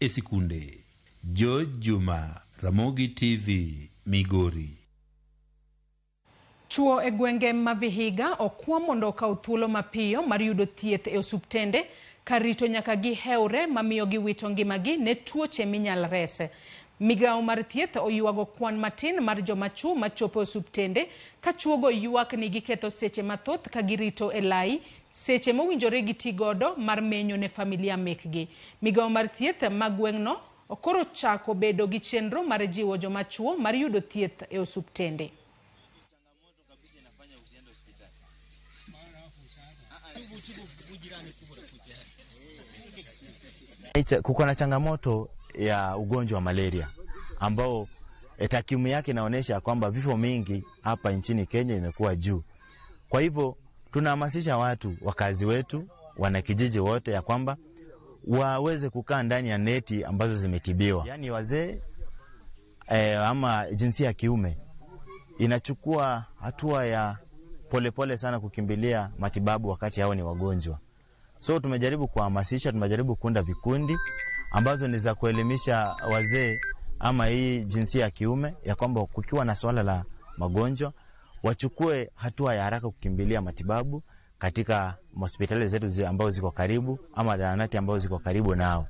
e sikunde. Joma, Ramogi TV, Migori. Chuo e gwenge ma Vihiga okwa mondo okaw thuolo mapiyo mar yudo thieth e osiptende ka rito nyaka gihewore mamiyo giwito ngimagi ne tuoche minyal rese. Migawo mar thieth oyuago kwan matin mar joma chuo machopo osiptende ka chuogo yuak ni giketho seche mathoth ka girito e lai seche mowinjore gitigodo mar menyo ne familia mekgi. Migawo mar thieth magweng'no okoro chako bedo gi chenro mar jiwo joma chuo mar yudo thieth e osiptende. Kuko na changamoto ya ugonjwa wa malaria ambao takwimu yake inaonyesha kwamba vifo mingi hapa nchini Kenya imekuwa juu. Kwa hivyo tunahamasisha watu, wakazi wetu, wanakijiji wote ya kwamba waweze kukaa ndani ya neti ambazo zimetibiwa. Yaani wazee ama jinsia ya kiume inachukua hatua ya polepole sana kukimbilia matibabu wakati hao ni wagonjwa. So tumejaribu kuhamasisha, tumejaribu kuunda vikundi ambazo ni za kuelimisha wazee ama hii jinsia ya kiume ya kwamba kukiwa na swala la magonjwa wachukue hatua ya haraka kukimbilia matibabu katika hospitali zetu ambazo ziko karibu ama zahanati ambazo ziko karibu nao.